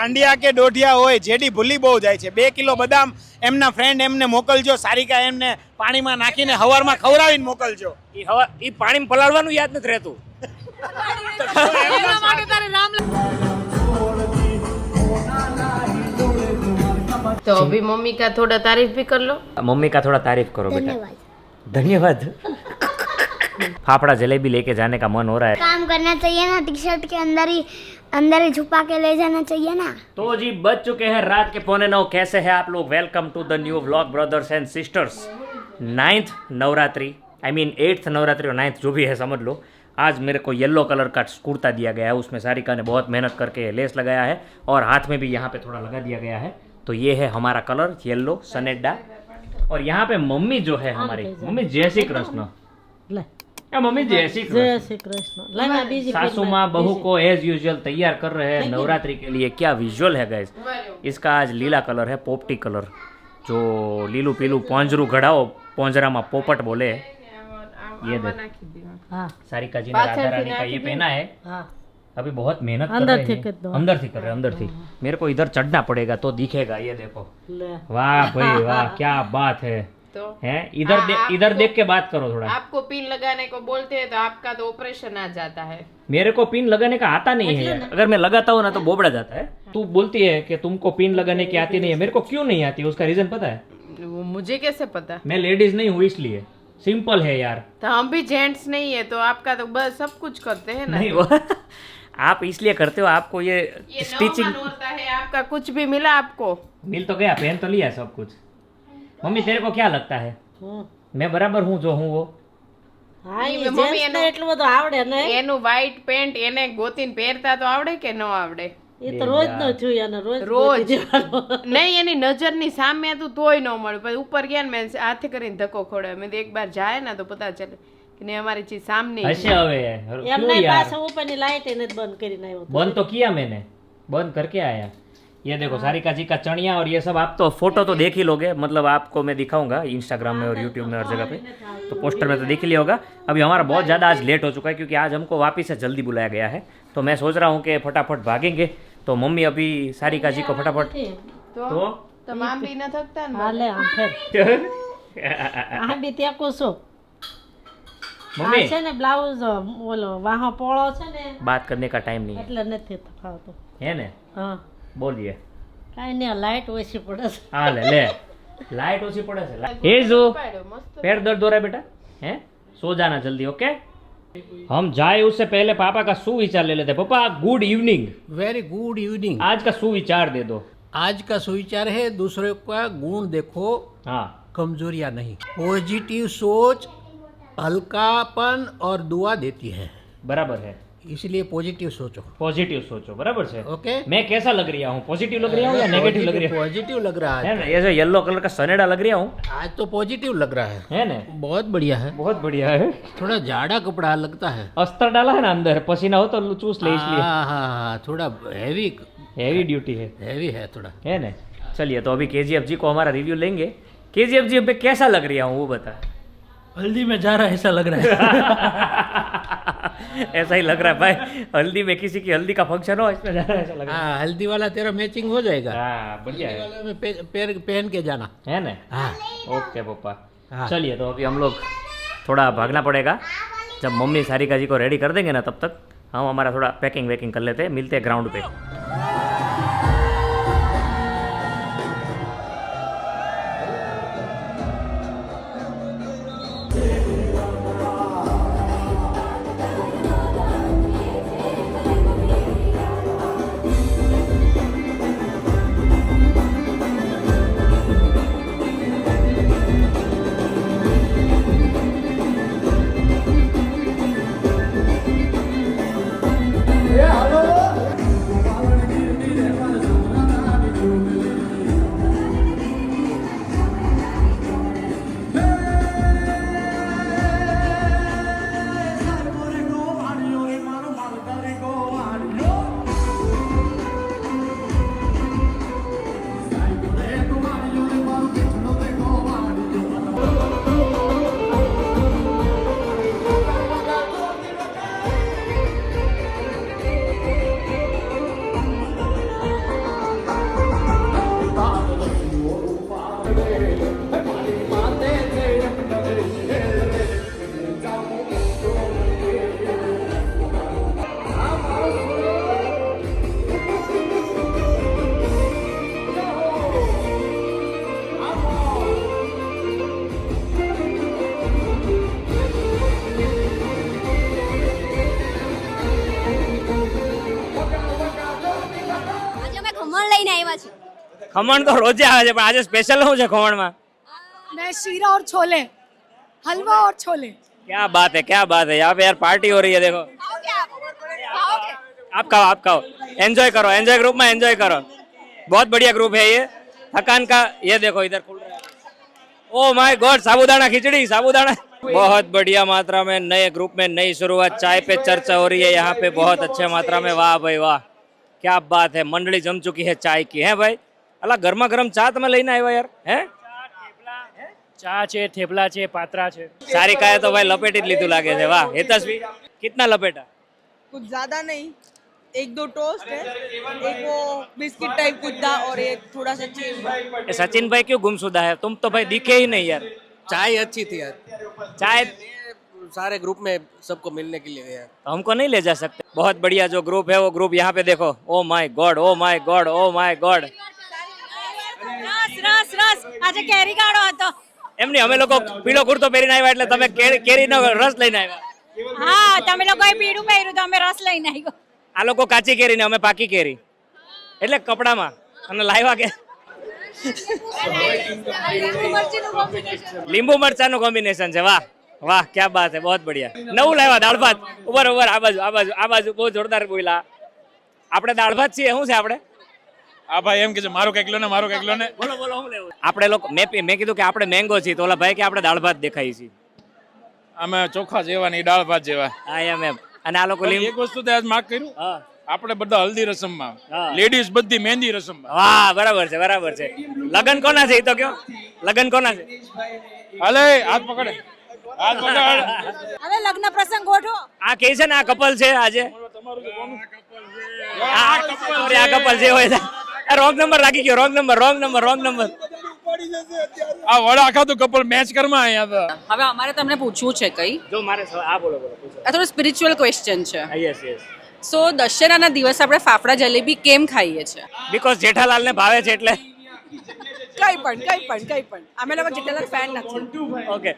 દાંડિયા કે દોઢિયા હોય જેડી ભૂલી બહુ જાય છે. 2 કિલો બદામ એમના ફ્રેન્ડ એમને મોકલજો. સારિકા એમને પાણીમાં નાખીને હવારમાં ખવડાવીને મોકલજો. એ પાણીમાં પલાળવાનું યાદ નથી રહેતું. तो अभी मम्मी का थोड़ा तारीफ भी कर लो. मम्मी का थोड़ा तारीफ करो बेटा. धन्यवाद. फाफड़ा जलेबी लेके जाने का मन हो रहा है. काम करना चाहिए ना, टी शर्ट के अंदर ही छुपा के ले जाना चाहिए ना. तो जी बज चुके हैं रात के 8:45. कैसे हैं आप लोग? Welcome to the new vlog brothers and sisters. 9th Navratri, I mean 8th Navratri और 9th जो भी है समझ लो. आज मेरे को येलो कलर का कुर्ता दिया गया है. उसमें सारिका ने बहुत मेहनत करके लेस लगाया है और हाथ में भी यहाँ पे थोड़ा लगा दिया गया है. तो ये है हमारा कलर येलो सनेडा. और यहाँ पे मम्मी जो है हमारी, मम्मी जय श्री कृष्ण. मम्मी जय श्री कृष्ण. सासू माँ बहू को एज यूजुअल तैयार कर रहे हैं नवरात्रि के लिए. क्या विजुअल है गाइस. इसका आज लीला कलर है, पोपटी कलर. जो लीलू पीलू पोंजरू घड़ाओ, पोंजरा में पोपट बोले. ये देखो सारिका जी ने राधा रानी का ये पहना है. अभी बहुत मेहनत कर रहे हैं. अंदर थी कर रहे, अंदर थी. मेरे को इधर चढ़ना पड़ेगा तो दिखेगा. ये देखो, वाह भाई वाह, क्या बात है. तो है इधर देख के बात करो थोड़ा. आपको पिन लगाने को बोलते हैं तो आपका तो ऑपरेशन आ जाता है. मेरे को पिन लगाने का आता नहीं है. अगर मैं लगाता हूँ ना तो बोबड़ा जाता है. तू बोलती है कि तुमको पिन लगाने की आती नहीं है. मेरे को क्यों नहीं आती, उसका रीजन पता है? वो मुझे कैसे पता? मैं लेडीज नहीं हूँ इसलिए. सिंपल है यार. तो हम भी जेंट्स नहीं है तो आपका तो बस सब कुछ करते हैं ना. नहीं वो आप इसलिए करते हो. आपको ये स्टिचिंग होता है. आपका कुछ भी मिला आपको? मिल तो गया, पहन तो लिया सब कुछ. मम्मी तेरे को क्या लगता है मैं बराबर हूँ जो हूँ वो? મમ્મી એટલું બધું આવડે ને. એનું વ્હાઈટ પેન્ટ એને ગોતીને પહેરતા તો આવડે કે ન આવડે? એ તો રોજ નો જોઈએ ને રોજ નહીં. એની નજરની સામે હતું તોય ન મળે. પછી ઉપર ગયા ને મેં હાથે કરીને ધક્કો ખોડાવ્યો. મેં એક બાર જાય ને તો પતા ચલે કે નહીં અમારી ચીજ સામની હશે. હવે એમને પાછો ઉપરની લાઈટ એને બંધ કરીને આવ્યો. बंद तो किया मैंने, बंद करके आया. ये देखो सारिका जी का चणिया और ये सब. आप तो फोटो तो देख ही लोगे, मतलब आपको मैं दिखाऊंगा इंस्टाग्राम में और यूट्यूब में हर जगह पे. तो पोस्टर में तो देख ही लिया होगा. अभी हमारा बहुत ज़्यादा आज लेट हो चुका है क्योंकि आज हमको वापस से जल्दी बुलाया गया है. तो मैं सोच रहा हूँ कि फटाफट भागेंगे. तो मम्मी अभी सारिका जी को फटाफट तो તમામ બી ન થકતા ને. હાલે આમ ફેર આ બી ત્યાં કોસો मम्मी છે ને બ્લાઉઝ ઓલો વાહો પોળો છે ને बात करने का टाइम नहीं એટલે નથી થતો. है ने. હા बोलिए. કાઈ નહીં, લાઈટ ઓછી પડે છે. हाँ ले लाइट ओसी पड़े से. ए जो पैर दर्द हो रहा है बेटा, हैं सो जाना जल्दी. ओके हम जाए उससे पहले पापा का सुविचार ले लेते. पापा good evening. Very good evening. आज का सुविचार दे दो. आज का सुविचार है दूसरे का गुण देखो, हाँ कमजोरियां नहीं. पॉजिटिव सोच हल्कापन और दुआ देती है. बराबर है. इसलिए पॉजिटिव सोचो. पॉजिटिव सोचो. बराबर है. ओके. मैं कैसा लग रहा हूँ? पॉजिटिव लग रहा हूँ या नेगेटिव लग रहा हूँ? पॉजिटिव लग रहा है है. ना. ये जो येलो कलर का सनेडा लग रहा हूँ आज तो पॉजिटिव लग रहा है ना. बहुत बढ़िया है. बहुत बढ़िया है. थोड़ा जाड़ा कपड़ा लगता है. अस्तर डाला है ना अंदर, पसीना हो तो चूस ले इसलिए. हाँ, थोड़ा हैवी हैवी ड्यूटी है. हैवी है थोड़ा. है ना. चलिए तो अभी KGF जी को हमारा रिव्यू लेंगे. KGF जी पे कैसा लग रहा हूँ वो बता. हल्दी में जा रहा है ऐसा लग रहा है. ऐसा ही लग रहा है भाई. हल्दी में किसी की हल्दी का फंक्शन हो इसमें जा रहा है ऐसा लग रहा है. हाँ, हल्दी वाला तेरा मैचिंग हो जाएगा. हाँ बढ़िया है. वाला में पहन के जाना है ना. हाँ. ओके पापा. हाँ. चलिए तो अभी हम लोग थोड़ा भागना पड़ेगा. जब मम्मी सारिका जी को रेडी कर देंगे ना तब तक हम हमारा थोड़ा पैकिंग वैकिंग कर लेते हैं. मिलते हैं ग्राउंड पे. ખમણ તો રોજે આવે છે પણ આજે સ્પેશિયલ શું છે ખમણમાં? मैं शीरा और छोले, हलवा और छोले। क्या बात है यहाँ पे यार पार्टी हो रही है देखो। आप खाओ एंजॉय करो, एंजॉय ग्रुप में एंजॉय करो। बहुत बढ़िया ग्रुप है ये। थकान का ये देखो इधर खुल रहा है। ओ माय गॉड, साबूदाना खिचड़ी, साबूदाना। बहुत बढ़िया मात्रा में नए ग्रुप में नई शुरुआत, चाय पे चर्चा हो रही है यहाँ पे बहुत अच्छे मात्रा में। वाह भाई वाह, क्या बात है, मंडली जम चुकी है चाय की। है भाई अला गर्मा गर्म चा તમે લઈને આવ્યા યાર? હે ચા છે, થેપલા છે, પાત્રા છે। સારિકાએ તો ભાઈ લપેટી જ લીધું લાગે છે। વાહ હેતશ્વી, कितना लपेटा? कुछ ज्यादा नहीं, एक दो टोस्ट है, एक वो बिस्किट टाइप कुछ था और एक थोड़ा सा चीज। सचिन भाई क्यों गुमशुदा है? तुम तो भाई दिखे ही नहीं यार। चाय अच्छी थी यार, चाय सारे ग्रुप में सबको मिलने के लिए यार। हमको नहीं ले जा सकते? बहुत बढ़िया जो ग्रुप है वो ग्रुप यहाँ पे देखो। Oh my God, oh my God, oh my God. રસ આજે કેરી કાઢો હતો। એમની અમે લોકો પીળો કુર્તો પહેરીને આવ્યા એટલે તમે કેરીનો રસ લઈને આવ્યા। હા, તમે લોકોએ પીળું પહેર્યું તો અમે રસ લઈને આવ્યો। આ લોકો કાચી કેરી ને અમે પાકી કેરી એટલે કપડામાં અને લાવ્યા કે લીંબુ મરચાનું કોમ્બિનેશન છે। વાહ વાહ, क्या बात है, बहुत बढ़िया। નવું લાવ્યા દાળ ભાત। ઉપર આ બાજુ બહુ જોરદાર બોલ્યા। આપણે દાળ ભાત છીએ, શું છે આપણે? આ ભાઈ એમ કે છે મારું કંઈક લો ને, મારું કંઈક લો ને। બોલો બોલો શું લેવું? આપણે લોકો મેં કીધું કે આપણે મેંગો છીએ, તો ઓલા ભાઈ કે આપણે દાળ ભાત દેખાય છીએ। અમે ચોખા જેવા નહીં, દાળ ભાત જેવા। હા એમ અને આ લોકો એક વસ્તુ તો આજ માર્ક કર્યું, હા આપણે બધા હલ્દી રસમમાં, હા। લેડીઝ બધી મહેંદી રસમમાં। વાહ બરાબર છે। લગન કોના છે એ તો કયો? લગન કોના છે? હાલે હાથ પકડે, હાથ પકડ। હવે લગ્ન પ્રસંગ ગોઠવો। આ કે છે ને આ કપલ છે આજે। આ કપલ જે હોય છે। રોંગ નંબર લાગી ગયો, રોંગ નંબર। આ વડા ખાતું કપલ મેચ કરમાં અહીંયા તો। હવે અમારે તમને પૂછવું છે કઈ, જો મારે આ બોલો પૂછો। આ થોડું સ્પિરિચ્યુઅલ ક્વેશ્ચન છે। યસ સો દશેરાના દિવસે આપણે ફાફડા જલેબી કેમ ખાઈએ છીએ? બીકોઝ જેઠાલાલ ને ભાવે છે એટલે। કઈ પણ અમે લોકો જેટલા ફેન નથી। ઓકે,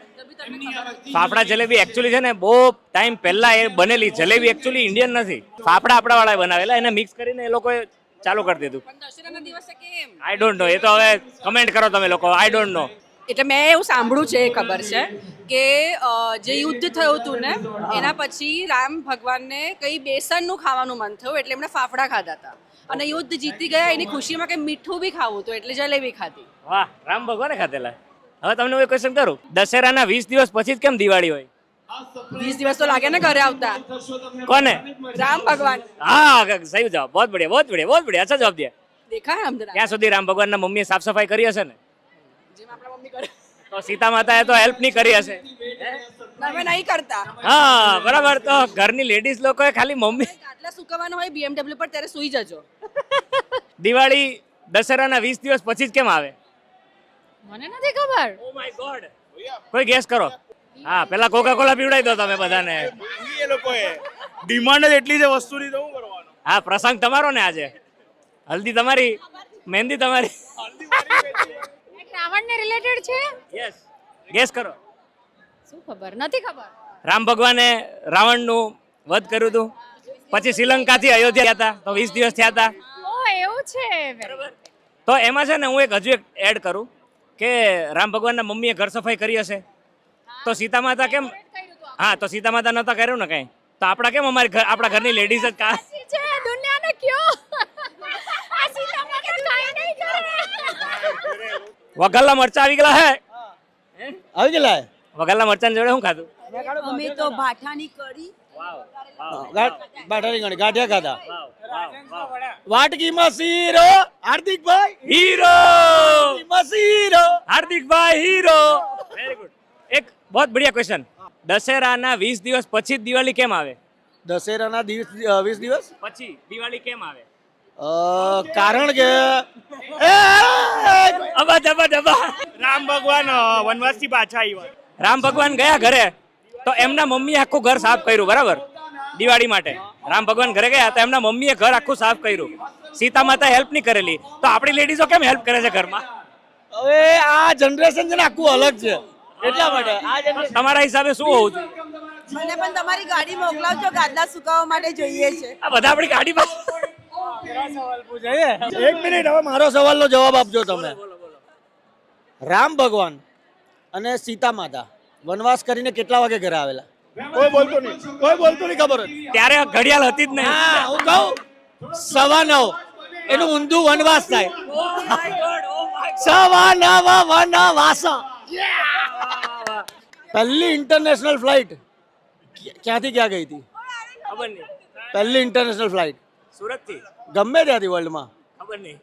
ફાફડા જલેબી એકચ્યુઅલી છે ને બહુ ટાઈમ પહેલા એ બનેલી જલેબી એકચ્યુઅલી ઇન્ડિયન નથી, ફાફડા આપણા વાળા બનાવેલા, એને મિક્સ કરીને એ લોકોએ ચાલુ કરી દીધું। પણ દશેરાના દિવસે કેમ? આઈ ડોન્ટ નો, એ તો હવે કમેન્ટ કરો તમે લોકો। I don't know. એટલે મેં એવું સાંભળ્યું છે, એ ખબર છે કે જે યુદ્ધ થયું હતું ને એના પછી રામ ભગવાનને કઈ બેસનનું ખાવાનું મન થયું એટલે એમણે ફાફડા ખાધા હતા, અને યુદ્ધ જીતી ગયા એની ખુશીમાં કે મીઠું બી ખાવું હતું એટલે જલેબી ખાધી। વાહ, રામ ભગવાને ખાધેલા। હવે તમને હું એક ક્વેશ્ચન કરું, દશેરાના 20 દિવસ પછી જ કેમ દિવાળી હોય? 20 દિવસ તો લાગે ને ઘરે આવતા કોને? રામ ભગવાન। હા સही જવાબ, बहुत बढ़िया। अच्छा जवाब दिया। દેખાય અમને ત્યાં સુધી રામ ભગવાનના મમ્મીએ સાફ સફાઈ કરી હશે ને? જેમ આપણા મમ્મી કરે તો સીતા માતાએ તો હેલ્પ નહીં કરી હશે? અમે નહીં કરતા। હા બરાબર, તો ઘરની લેડીઝ લોકોએ ખાલી મમ્મી આટલા સુકવવાનું હોય BMW પર ત્યારે સુઈ જજો। દિવાળી દશેરાના 20 દિવસ પછી જ કેમ આવે? મને નથી ખબર। ઓ માય ગોડ, કોઈ ગેસ કરો? હા પેલા કોકા કોલા પીવડાવી દો તમે બધાને। એ લોકોએ ડિમાન્ડ જ એટલી છે વસ્તુની, તો શું કરવાનું? હા પ્રસંગ તમારો ને આજે, હલ્દી તમારી, મહેંદી તમારી। રાવણ ને રિલેટેડ છે? યસ, ગેસ કરો। શું ખબર? નથી ખબર। રામ ભગવાને રાવણનું વધ કર્યું હતું, પછી શ્રીલંકાથી અયોધ્યા ગયા હતા, તો 20 દિવસ થયા હતા। ઓ એવું છે। તો એમાં છે ને હું એક હજુ એક એડ કરું કે રામ ભગવાનના મમ્મીએ ઘર સફાઈ કરી હશે, તો સીતા માતા કેમ? હા તો સીતા માતા નતા કર્યું ને કઈ, તો આપણા કેમ આપણા ઘરની લેડીઝ જ કા છે દુનિયાને ક્યો આ સીતામાં કે કાઈ નહીં કરે। વઘારેલા મરચા આવી ગયેલા હે? આવી ગયેલા વઘારેલા મરચાં જોડે શું ખાધું? અમે તો ભાઠાની કઢી, બાટાની ગણી ગાંઠિયા ખાધા, વાટકીમાં શીરો, હાર્દિકભાઈ હીરો, શીરો। હાર્દિકભાઈ હીરો। Very good. એક बहुत बढ़िया क्वेश्चन, દશેરાના 20 દિવસ પછી દિવાળી કેમ આવે? દશેરાના 20 દિવસ પછી દિવાળી કેમ આવે? કારણ કે રામ ભગવાન વનવાસથી પાછા આવ્યા। રામ ભગવાન ગયા ઘરે, તો એમના મમ્મીએ આખું ઘર સાફ કર્યું, બરાબર? દિવાળી માટે રામ ભગવાન ઘરે ગયા તો એમના મમ્મીએ ઘર આખું સાફ કર્યું, સીતા માતા હેલ્પ નહીં કરેલી, તો આપણી લેડીઝો કેમ હેલ્પ કરે છે ઘરમાં? હવે આ જનરેશન છે ને આખું અલગ છે, એટલા માટે આ જનરેશન તમારા હિસાબે શું હોવું જોઈએ? મને પણ તમારી ગાડી મોકલાવજો, ગાદલા સુકાવવા માટે જોઈએ છે। આ બધા આપણી ગાડી પાસે એક મિનિટ, હવે મારો સવાલનો જવાબ આપજો તમે. રામ ભગવાન અને સીતા માતા વનવાસ કરીને કેટલા વાગે ઘરે આવેલા? કોઈ બોલતો નહીં, ખબર હોય. ત્યારે ઘડિયાળ હતી જ નહીં. હા, હું કહું 9:15 એનું ઊંધું વનવાસ થાય. 9:15 વનવાસ. પહેલી ઇન્ટરનેશનલ ફ્લાઇટ ક્યાંથી ક્યાં ગઈ હતી? ખબર નહીં. પહેલી ઇન્ટરનેશનલ ફ્લાઇટ સુરત થી? ગમે ત્યાંથી વર્લ્ડમાં. ખબર નહીં.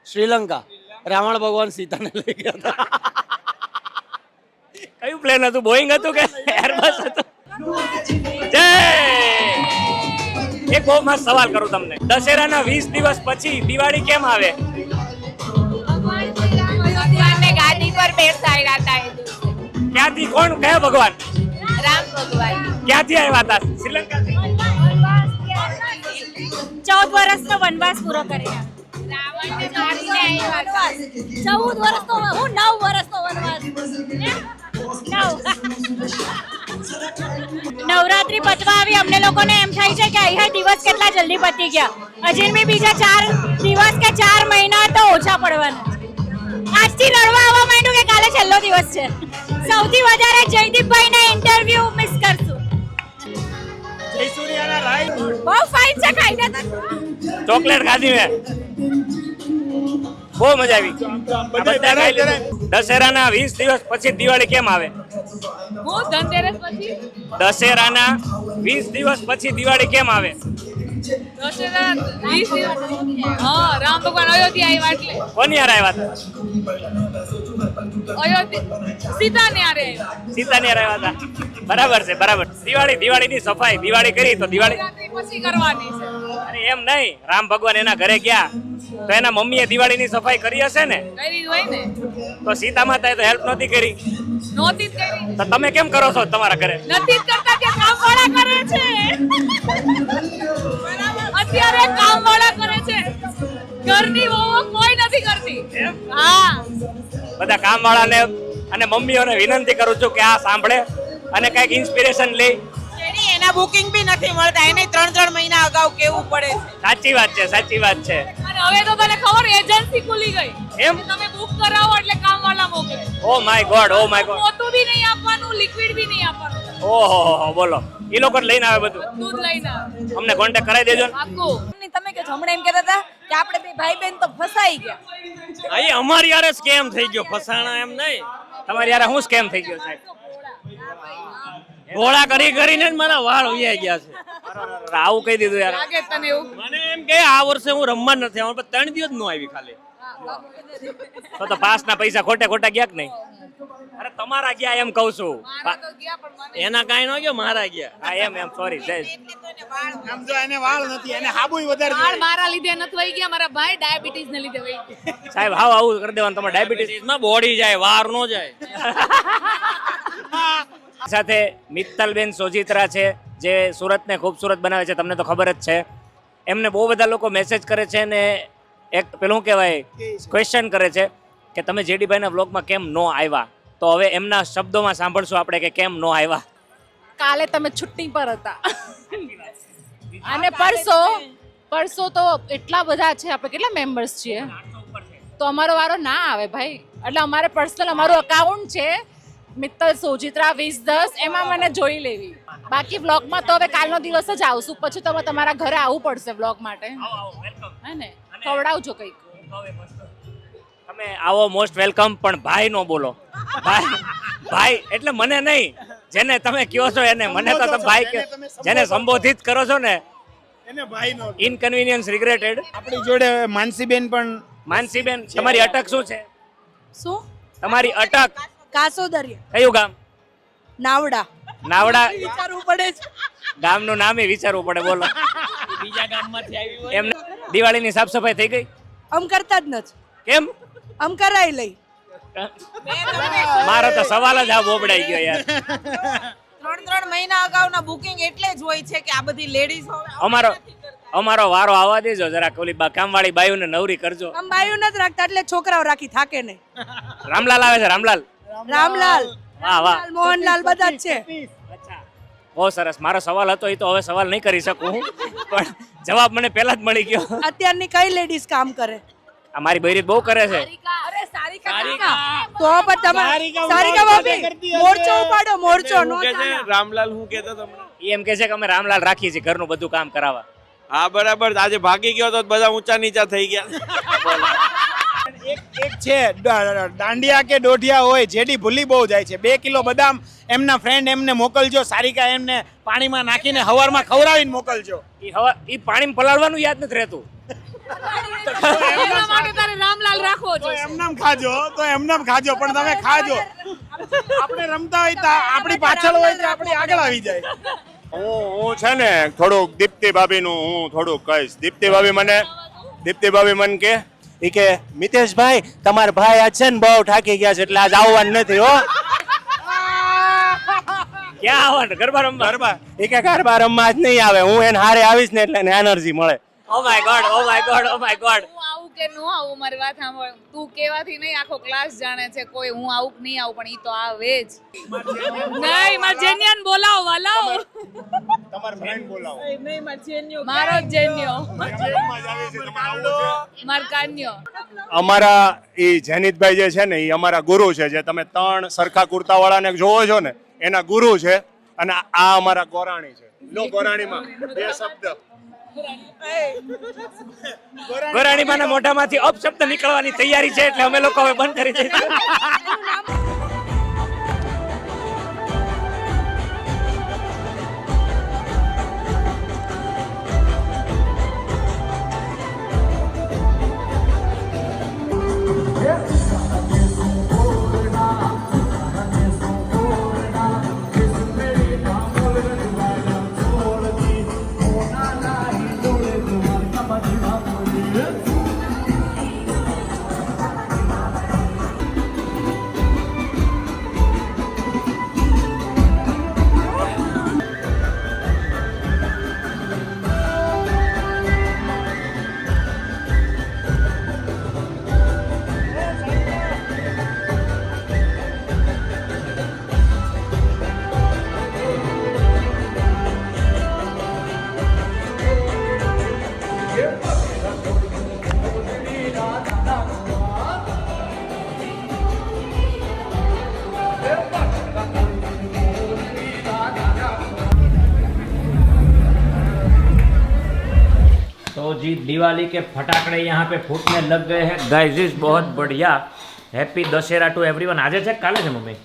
શ્રીલંકા. રાવણ ભગવાન સીતાને લઈ ગયા હતા. કયું પ્લેન હતું? બોઈંગ હતું કે એરબસ હતું? જય. એક બહુ મસ્ત સવાલ કરું તમને. દશેરાના 20 દિવસ પછી દિવાળી કેમ આવે? ભગવાનને ગાદી પર બેસાડ્યા હતા એ દિવસે. ક્યાંથી? કોણ? કયા ભગવાન? રામ ભગવાન ક્યાંથી આવ્યા હતા? શ્રીલંકાથી? 14 વર્ષનો વનવાસ પૂરો કર્યા. રાવણને મારીને આવ્યા હતા. 14 વર્ષનો હું 9 વર્ષનો વનવાસ. 9 નવરાત્રી પતવા આવી અમને લોકોને એમ થાય છે કે અહીંયા દિવસ કેટલા જલ્દી પતી ગયા. હજી બી બીજા 4 દિવસ કે 4 મહિના તો ઓછા પડવાના. આજથી રડવા આવવા માંડ્યું કે કાલે છેલ્લો દિવસ છે. સૌથી વધારે જયદીપભાઈને ઇન્ટરવ્યુ મિસ કરશું. જયસૂર્યાના રાઈટ. બહુ ફાઇન છે, ખાઈને તો ચોકલેટ ખાધી મેં. બહુ મજા આવી. બધા ખાઈ લીધું. દશેરાના 20 દિવસ પછી દિવાળી કેમ આવે? હું ધનતેરસ પછી દશેરાના 20 દિવસ પછી દિવાળી કેમ આવે? દશેરા 20 દિવસ હા રામ ભગવાન અયોધ્યા આવ્યા એટલે કોની હારે આવ્યા હતા? અયોધ્યા સીતાને હારે આવ્યા. સીતાની હારે આવ્યા હતા. બરાબર છે, બરાબર. દિવાળીની સફાઈ દિવાળી કરી તો દિવાળી રાત્રિ પછી કરવાની છે. અરે એમ નહીં, રામ ભગવાન એના ઘરે ગયા તો એના મમ્મીએ દિવાળીની સફાઈ કરી હશે ને? કરી હોય ને તો સીતા માતાએ તો હેલ્પ નહોતી કરી. નહોતી જ કરી. તો તમે કેમ કરો છો તમારા ઘરે? નથી જ કરતા કે કામવાળા કરે છે. અત્યારે કામવાળા કરે છે. ઘરની વહુઓ કોઈ નથી કરતી. હા બધા કામવાળાને અને મમ્મીઓને વિનંતી કરું છું કે આ સાંભળે અને કંઈક ઇન્સ્પિરેશન લે. એના બુકિંગ બી નથી મળતા. એને 3 મહિના અગાઉ કેવું પડે છે. સાચી વાત છે, સાચી વાત છે. અને હવે તો તને ખબર એજન્સી ખુલી ગઈ. એમ? તમે બુક કરાવો એટલે કામવાળા મોકલે. Oh my God, oh my God. પોતું બી નહીં આપવાનું, લિક્વિડ બી નહીં આપવાનું. ઓહો બોલો. એ લોકો લઈને આવે બધું. દૂધ લઈને આવે. અમને કોન્ટેક્ટ કરાવી દેજો ને. આખું તમે કે હમણાં એમ કહેતા હતા કે આપણે બે ભાઈ બહેન તો ફસાઈ ગયા. અહીં અમારી યારે સ્કેમ થઈ ગયો, ફસાણા એમ નહીં. તમારી યારે શું સ્કેમ થઈ ગયો સાહેબ? ઘોડા કરીને જ મારા વાળ ઉયાઈ ગયા છે. આવું કહી દીધું યાર. લાગે તને એવું? મને એમ કે આ વર્ષે હું રમવા જ નથી આવવાનું, પણ 3 દિવસ નો આવી ખાલી. તો પાસના પૈસા ખોટા ગયા કે નહીં? અરે તમારા ગયા એમ કહું છું. મારા તો ગયા પણ મને એના કાંઈ ન ગયો, મારા ગયા. હા એમ સોરી જય. આમ જો એને વાળ નથી, એને હાબુય વધારે વાળ મારા લીધે નથી વહી ગયા. મારા ભાઈ ડાયાબિટીસ ને લીધે વહી ગયા. સાહેબ હાવ આવું કરી દેવાનું. તમારે ડાયાબિટીસ માં બોડી જાય, વાર નો જાય. સાથે મિત્તલબેન સોજિત્રા છે જે સુરતને ખૂબસૂરત બનાવે છે. તમને તો ખબર જ છે. એમને બહુ બધા લોકો મેસેજ કરે છે ને એક પેલું કહેવાય ક્વેશ્ચન કરે છે કે તમે જેડીભાઈના વ્લોગમાં કેમ નો આવ્યા. તો હવે એમના શબ્દોમાં સાંભળશું આપણે કે કેમ નો આવ્યા. કાલે તમે છુટ્ટી પર હતા અને પરસો તો એટલા બધા છે. આપણે કેટલા મેમ્બર્સ છીએ તો અમારો વારો ના આવે ભાઈ. એટલે અમારે પર્સનલ અમારું અકાઉન્ટ છે મિત્તલ સોજિત્રા 2010, એમાં મને જોઈ લેવી. બાકી વ્લોગમાં તો હવે કાલનો દિવસ જ આવશું. પછી તો તમારા ઘરે આવવું પડશે વ્લોગ માટે. હે ને? ખવડાવજો કંઈક. તમે આવો મોસ્ટ વેલકમ, પણ ભાઈ નો બોલો. ભાઈ એટલે મને નહીં, જેને તમે કહો છો એને. મને તો તમે ભાઈ કે જેને સંબોધિત કરો છો ને એને ભાઈ નો. ઇનકન્વીનિયન્સ રિગ્રેટેડ. આપણી જોડે માનસીબેન પણ. માનસીબેન, તમારી અટક શું છે? શું? તમારી અટક કાસોદરિયા. કયું ગામ? નાવડા. નાવડા. વિચારવું પડે છે. ગામનું નામ વિચારવું પડે. બોલો. બીજા ગામમાંથી આવી હોય. એમને દિવાળીની સાફ સફાઈ થઈ ગઈ? આમ કરતા જ નથી. કેમ? આમ કરાઈ લઈ. મારો તો સવાલ જ આ બોબડાઈ ગયો યાર. 3 મહિના અગાઉના બુકિંગ એટલે જ હોય છે કે આ બધી લેડીઝ અમારો વારો આવવા દેજો જરાક. ઓલી કામવાળી બાયુને નવરી કરજો. આમ બાયું નથી રાખતા એટલે છોકરાઓ રાખી થાકે નહીં. રામલાલ આવે છે? રામલાલ. રામલાલ, વાહ વાહ. મોહનલાલ બધા જ છે. બહુ સરસ. મારો સવાલ હતો એ તો હવે સવાલ નહીં કરી શકું પણ જવાબ મને પહેલા જ મળી ગયો. અત્યારની કઈ લેડીઝ કામ કરે? અમારી બૈરી બહુ કરે છે. તો પણ તમે સારિકા ભાભી મોરચો ઉપાડો, મોરચો નો ચાલે. રામલાલ હું કહેતો તમને? એ એમ કે છે કે અમે રામલાલ રાખીએ છીએ ઘરનું બધું કામ કરાવવા. હા બરાબર. આજે ભાગી ગયો તો બધા ઊંચા નીચા થઈ ગયા. એક છે દાંડિયા કે દોઢિયા હોય જેડી ભૂલી બહુ જાય છે. 2 કિલો બદામ એમના ફ્રેન્ડ એમને મોકલજો. સારિકા એમને પાણીમાં નાખીને હવારમાં ખવડાવીને મોકલજો. એ પાણીમાં પલાળવાનું યાદ નથી રહેતું. રામલાલ રાખવો તો એમનામ ખાજો, તો એમનામ ખાજો, પણ તમે ખાજો. આપણે રમતા હોય તો આપણી પાછળ હોય તો આપણી આગળ આવી જાય. હું છે ને થોડુંક દીપ્તિ ભાભીનું હું થોડુંક કહીશ. દીપ્તિ ભાભી મને કે મિતેશભાઈ તમારા ભાઈ આજ છે ને બહુ થાકી ગયા છે એટલે આજ આવવાનું નથી હો. ક્યાં આવવાનું? ગરબા રમવા? ગરબા એ કે ગરબા રમવા જ નહીં આવે. હું એને હારે આવીશ ને એટલે એને એનર્જી મળે. Oh my God, oh my God, oh my God. હું આવું કે ન આવું મારી વાત સાંભળ. તું કેવાથી નહીં આખો ક્લાસ જાણે છે કોઈ હું આવું કે નહીં આવું, પણ ઈ તો આવે જ. નહીં માર જેન્યન બોલાવો વાલાઓ. તમાર ફ્રેન્ડ બોલાવો. નહીં માર જેન્યો. મારો જેન્યો. માર કાન્યો. અમારા એ જેનિતભાઈ જે છે ને એ અમારા ગુરુ છે. જે તમે 3 સરખા કુર્તા વાળાને જોવો છો ને એના ગુરુ છે. અને આ અમારા ગોરાણી છે. લો ગોરાણીમાં 2 શબ્દ. ગોરાણીમાના મોઢામાંથી અપશબ્દ નીકળવાની તૈયારી છે એટલે અમે લોકો હવે બંધ કરી દઈશું. तो जी दिवाली के फटाकड़े यहाँ पे फूटने लग गए हैं गाइस. बहुत बढ़िया. Happy Dussehra to everyone. आज है काले है मम्मी?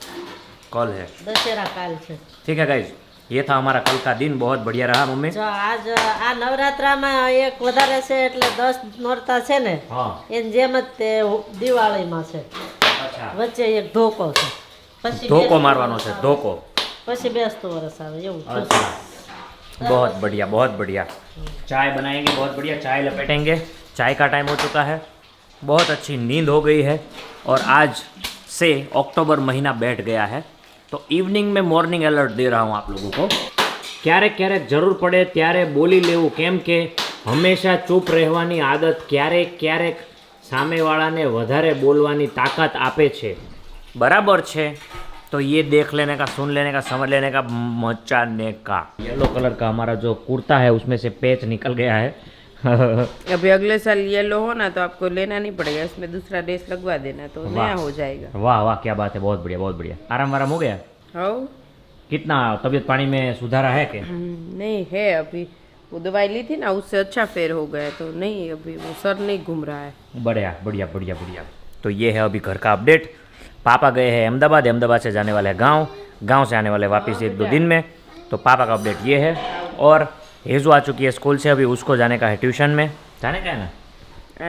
कल है दशहरा काल છે. ठीक है गाइस, ये था हमारा कल का दिन. बहुत बढ़िया रहा मम्मी. જો આજ આ નવરાત્રામાં એક વધારે છે એટલે 10 નોરતા છે ને हाँ એન જેમ જ તે દિવાળીમાં છે. अच्छा. વચ્ચે એક ધોકો છે, પછી ધોકો મારવાનો છે. ધોકો. પછી બેસતું વરસ આવે એવું છે. अच्छा, बहुत बढ़िया, बहुत बढ़िया. चाय बनाएंगे, बहुत बढ़िया. चाय लपेटेंगे. चाय का टाइम हो चुका है. बहुत अच्छी नींद हो गई है और आज से अक्टूबर महीना बैठ गया है. तो इवनिंग में मॉर्निंग अलर्ट दे रहा हूँ आप लोगों को. ક્યારેક ક્યારેક જરૂર પડે ત્યારે બોલી લેવું, કેમ કે હંમેશા ચૂપ રહેવાની આદત ક્યારેક ક્યારેક સામેવાળાને વધારે બોલવાની તાકાત આપે છે. બરાબર છે? तो ये देख लेने का, सुन लेने का, समझ लेने का, मचाने का. येलो कलर का हमारा जो कुर्ता है उसमें से पेच निकल गया है. अभी अगले साल येलो हो ना तो आपको लेना नहीं पड़ेगा, इसमें दूसरा ड्रेस लगवा देना तो नया हो जाएगा. वाह वाह, क्या बात है. बहुत बढ़िया, बहुत बढ़िया. आराम वाराम हो गया? हो कितना तबीयत पानी में सुधारा है कि नहीं है? अभी वो दवाई ली थी ना उससे अच्छा फेर हो गया तो नहीं, अभी वो सर नहीं घूम रहा है. बढ़िया बढ़िया बढ़िया बढ़िया. तो ये है अभी घर का अपडेट. पापा गए हैं अहमदाबाद, अहमदाबाद से जाने वाले हैं गाँव, गाँव से आने वाले वापस 1-2 दिन में. तो पापा का अपडेट ये है. और हेजू आ चुकी है स्कूल से, अभी उसको जाने का है ट्यूशन में. जाने का है ना?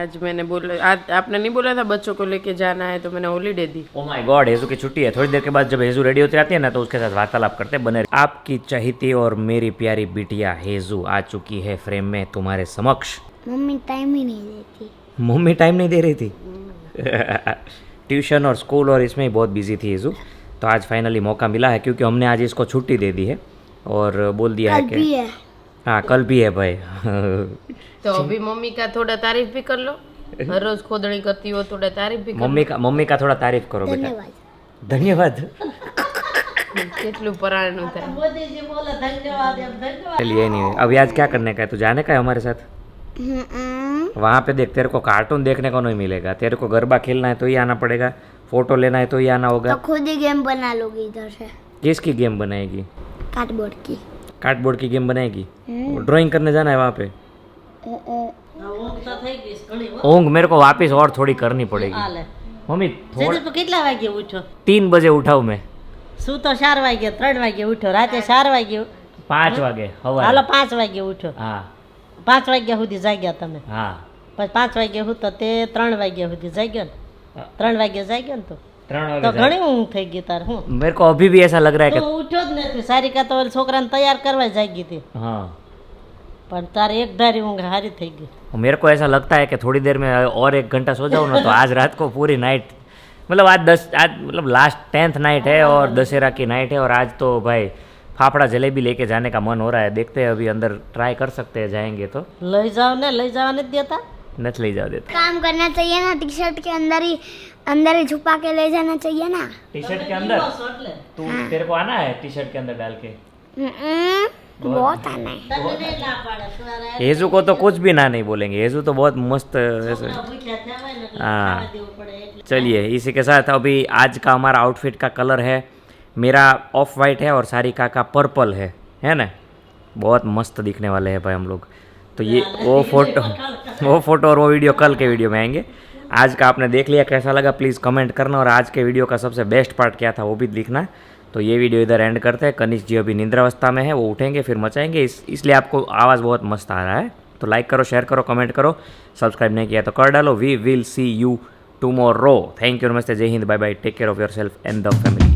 आज मैंने बोला, आज आपने नहीं बोला था बच्चों को लेके जाना है तो मैंने holiday the. Oh my God, हेजू की छुट्टी है. थोड़ी देर के बाद जब हेजू रेडी होती आती है ना तो उसके साथ वार्तालाप करते बने. आपकी चहीती और मेरी प्यारी बिटिया हेजू आ चुकी है फ्रेम में तुम्हारे समक्ष. मम्मी टाइम ही नहीं देती. मम्मी टाइम नहीं दे रही थी. ट्यूशन और स्कूल और इसमें ही बहुत बिजी थी हेजू. तो आज फाइनली मौका मिला है क्योंकि हमने आज इसको छुट्टी दे दी है और बोल दिया है कल कि भी है. हाँ कल भी है भाई. तो अभी मम्मी का थोड़ा तारीफ भी कर लो. हर रोज खोदड़ी करती हो, थोड़ा तारीफ भी कर लो. मम्मी का थोड़ा तारीफ करो बेटा. धन्यवाद. धन्यवाद. કેટલું પરાણું થાય. મોદીજી બોલે ધન્યવાદ એમ ધન્યવાદ. चलिए नहीं अभी आज क्या करने का है, तू जाने का है हमारे साथ? वहाँ पे देख, तेरे को कार्टून देखने को नहीं मिलेगा, तेरे को गरबा खेलना है तो ही आना पड़ेगा, फोटो लेना है तो ही आना तो होगा. खुद ही गेम बना लोगे इधर से. किसकी गेम बनाएगी? कार्डबोर्ड की. कार्डबोर्ड की गेम बनाएगी? ड्राइंग करने जाना है वहाँ पे. ઊંઘ તો થઈ ગઈ છે ઘણી હો. ऊँग मेरे को वापस और थोड़ी करनी पड़ेगी. હાલે. मम्मी थोड़ा જયદીપ કેટલા વાગે ઉઠ્યો? 3 बजे उठाऊँ मैं. શું તો 4 વાગે 3 વાગે ઉઠ્યો, રાતે 4 વાગે 5 वागे हवा. હાલો 5 વાગે ઉઠ્યો. हाँ 5 વાગ્યા સુધી જાગ્યા તમે, हाँ પછી 5 વાગે હું તો તે 3 વાગ્યા સુધી જાગ્યો ને, 3 વાગે જાગ્યો ને તો 3 તો वागे. ઘણી ઊંઘ થઈ ગઈ તાર. હું मेरे को अभी भी ऐसा लग रहा है તું कि ઉઠ્યો જ નથી. સારિકા તો ઓલા છોકરાને તૈયાર કરવા જાગી હતી, हाँ પણ તારે એક ધારી ઊંઘ હારી થઈ ગઈ. मेरे को ऐसा लगता है कि थोड़ी देर में और 1 घंटा सो जाऊँ ना तो आज रात को पूरी नाइट, मतलब आज मतलब लास्ट 10th नाइट है और दशहरा की नाइट है और आज तो भाई फाफड़ा जलेबी लेके जाने का मन हो रहा है. देखते हैं अभी अंदर ट्राई कर सकते हैं, जाएंगे तो. લઈ જાઓ ને, લઈ જવા નથી દેતા. नच ले जाओ देते. काम करना चाहिए ना, टी शर्ट के अंदर ही छुपा के ले जाना चाहिए ना. टी शर्ट के अंदर तू, तेरे को आना है टी शर्ट के अंदर डाल के? बहुत आना है. તને નહીં ના પાડે સવારે हेजू को तो कुछ भी ना नहीं बोलेंगे, हेजू तो बहुत मस्त ऐसे. ભૂખ્યા થયા હોય ને એટલે हाँ ખાવા દેવું પડે એટલે. चलिए इसी के साथ अभी आज का हमारा आउटफिट का कलर है, मेरा ऑफ वाइट है और सारिका का पर्पल है ना. बहुत मस्त दिखने वाले हैं भाई हम लोग. तो ये वो फोटो और वो वीडियो कल के वीडियो में आएंगे. आज का आपने देख लिया, कैसा लगा प्लीज़ कमेंट करना, और आज के वीडियो का सबसे बेस्ट पार्ट क्या था वो भी लिखना. तो ये वीडियो इधर एंड करते हैं. कनिष्क जी अभी निद्रावस्था में है, वो उठेंगे फिर मचाएंगे, इसलिए आपको आवाज़ बहुत मस्त आ रहा है. तो लाइक करो, शेयर करो, कमेंट करो, सब्सक्राइब नहीं किया तो कर डालो. We will see you tomorrow. Thank you, नमस्ते, जय हिंद, bye bye, take care of yourself and the family.